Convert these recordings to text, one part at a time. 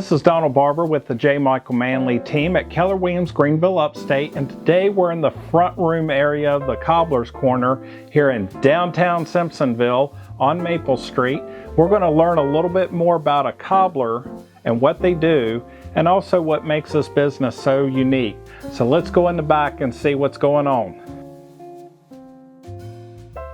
This is Donald Barber with the J. Michael Manley team at Keller Williams, Greenville, Upstate, and today we're in the front room area of the Cobblers Corner here in downtown Simpsonville on Maple Street. We're going to learn a little bit more about a cobbler and what they do, and also what makes this business so unique. So let's go in the back and see what's going on.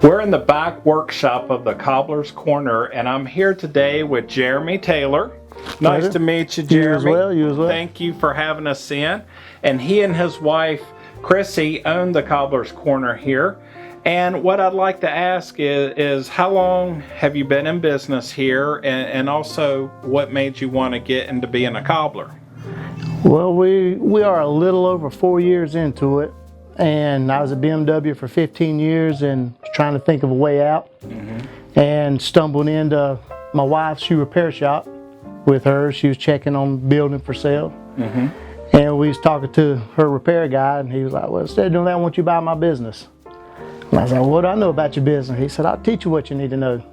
We're in the back workshop of the Cobblers Corner, and I'm here today with Jeremy Taylor. Nice to meet you, Jeremy. You as well. Thank you for having us in. And he and his wife, Crissy, own the Cobblers Corner here. And what I'd like to ask is how long have you been in business here, and also what made you want to get into being a cobbler? Well, we are a little over 4 years into it, and I was at BMW for 15 years and trying to think of a way out, and stumbled into my wife's shoe repair shop with her. She was checking on building for sale, and we was talking to her repair guy, and he was like, well, instead of doing that, I want you to buy my business. And I was like, what do I know about your business? He said, I'll teach you what you need to know.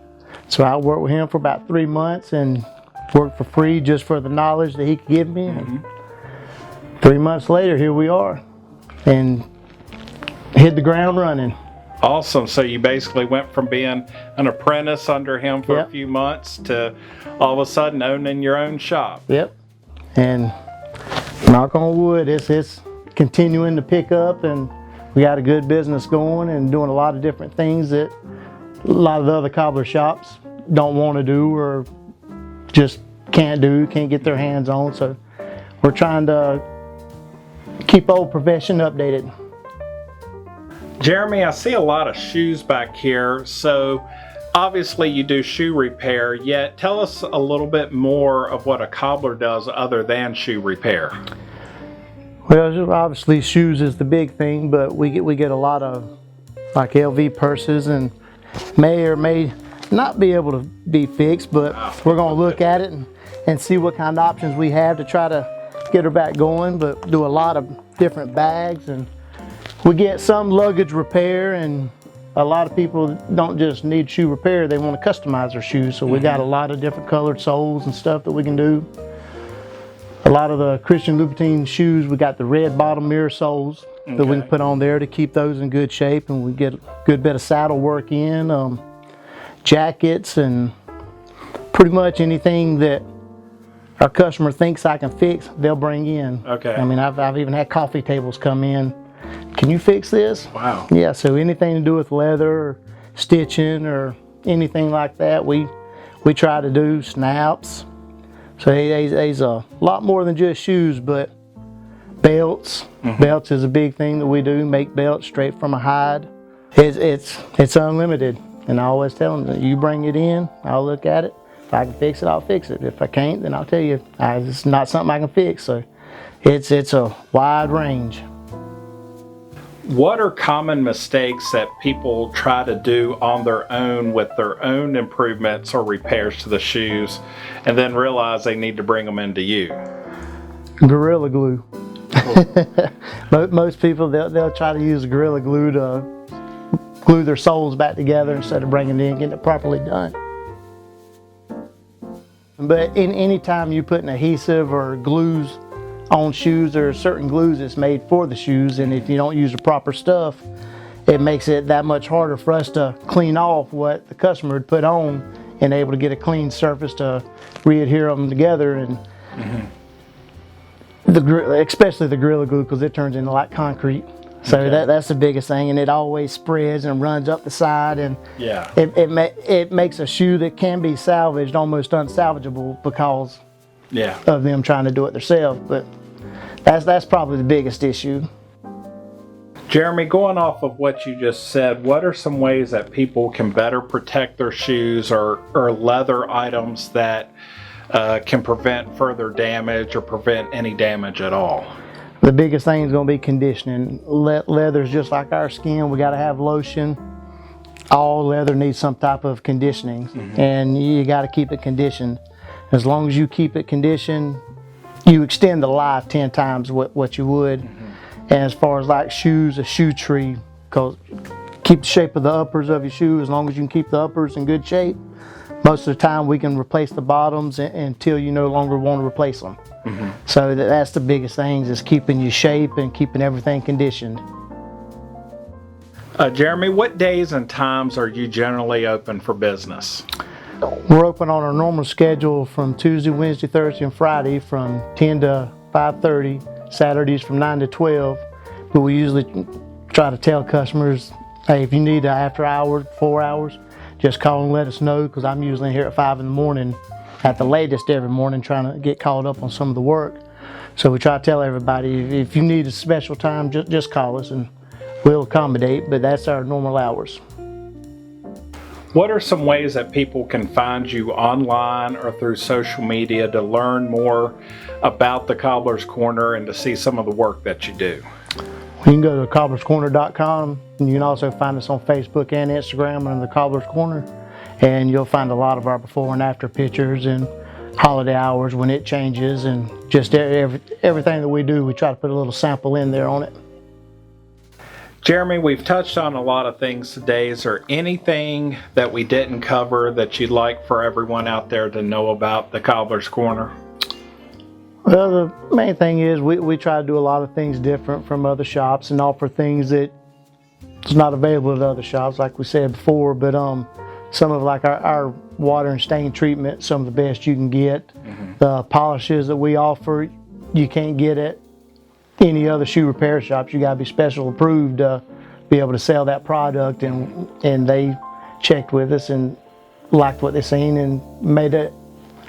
So I worked with him for about 3 months and worked for free just for the knowledge that he could give me. And 3 months later, here we are, and hit the ground running. Awesome. So you basically went from being an apprentice under him for a few months to all of a sudden owning your own shop. Yep. And knock on wood, it's continuing to pick up, and we got a good business going and doing a lot of different things that a lot of the other cobbler shops don't want to do or just can't get their hands on. So we're trying to keep old profession updated. Jeremy, I see a lot of shoes back here. So obviously you do shoe repair, yet tell us a little bit more of what a cobbler does other than shoe repair. Well, obviously shoes is the big thing, but we get a lot of like LV purses, and may or may not be able to be fixed, but we're going to look at it and see what kind of options we have to try to get her back going. But do a lot of different bags, and we get some luggage repair, and a lot of people don't just need shoe repair, they want to customize their shoes. So we got a lot of different colored soles and stuff that we can do. A lot of the Christian Louboutin shoes, we got the red bottom mirror soles that we can put on there to keep those in good shape, and we get a good bit of saddle work in, jackets, and pretty much anything that our customer thinks I can fix, they'll bring in. I mean, I've even had coffee tables come in. Can you fix this? Wow. Yeah, so anything to do with leather or stitching or anything like that, we try to do. Snaps. So there's a lot more than just shoes, but belts. Belts is a big thing that we do. Make belts straight from a hide. It's unlimited, and I always tell them that you bring it in, I'll look at it. If I can fix it, I'll fix it. If I can't, then I'll tell you it's not something I can fix. So it's a wide range. What are common mistakes that people try to do on their own with their own improvements or repairs to the shoes, and then realize they need to bring them into you? Gorilla glue. Most people, they'll try to use Gorilla glue to glue their soles back together instead of bringing it in and getting it properly done. But any time you put an adhesive or glues on shoes, there are certain glues that's made for the shoes, and if you don't use the proper stuff, it makes it that much harder for us to clean off what the customer had put on and able to get a clean surface to re-adhere them together. And especially the Gorilla Glue, because it turns into like concrete. So that's the biggest thing, and it always spreads and runs up the side, and it makes a shoe that can be salvaged almost unsalvageable because of them trying to do it themselves. But that's probably the biggest issue. Jeremy, going off of what you just said, what are some ways that people can better protect their shoes or leather items that can prevent further damage or prevent any damage at all? The biggest thing is going to be conditioning. Leather's just like our skin. We got to have lotion. All leather needs some type of conditioning, and you got to keep it conditioned. As long as you keep it conditioned, you extend the life 10 times what you would. And as far as like shoes, a shoe tree, because keep the shape of the uppers of your shoe. As long as you can keep the uppers in good shape, most of the time we can replace the bottoms until you no longer want to replace them. So that's the biggest things, is keeping your shape and keeping everything conditioned. Jeremy, what days and times are you generally open for business? We're open on our normal schedule from Tuesday, Wednesday, Thursday, and Friday from 10 to 5:30, Saturdays from 9 to 12. But we usually try to tell customers, hey, if you need after hours, 4 hours, just call and let us know, because I'm usually here at 5 in the morning at the latest every morning trying to get caught up on some of the work. So we try to tell everybody, if you need a special time, just call us and we'll accommodate, but that's our normal hours. What are some ways that people can find you online or through social media to learn more about the Cobblers Corner and to see some of the work that you do? You can go to cobblerscorner.com, and you can also find us on Facebook and Instagram under the Cobblers Corner, and you'll find a lot of our before and after pictures and holiday hours when it changes, and just everything that we do, we try to put a little sample in there on it. Jeremy, we've touched on a lot of things today. Is there anything that we didn't cover that you'd like for everyone out there to know about the Cobblers Corner? Well, the main thing is we try to do a lot of things different from other shops and offer things that it's not available at other shops, like we said before. But some of like our water and stain treatment, some of the best you can get. The polishes that we offer, you can't get at any other shoe repair shops. You got to be special approved to be able to sell that product, and they checked with us and liked what they seen and made it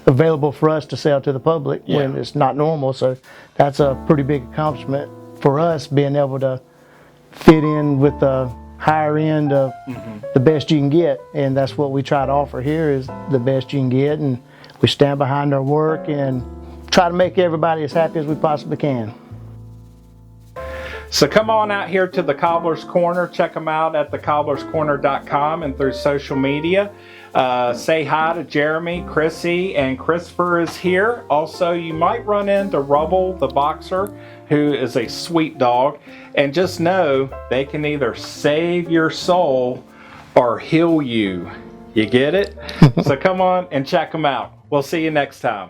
available for us to sell to the public when it's not normal. So that's a pretty big accomplishment for us, being able to fit in with the higher end of the best you can get, and that's what we try to offer here, is the best you can get, and we stand behind our work and try to make everybody as happy as we possibly can. So come on out here to the Cobblers Corner. Check them out at thecobblerscorner.com and through social media. Say hi to Jeremy, Crissy, and Christopher is here. Also, you might run into Rubble the boxer, who is a sweet dog. And just know they can either save your soul or heal you. You get it? So come on and check them out. We'll see you next time.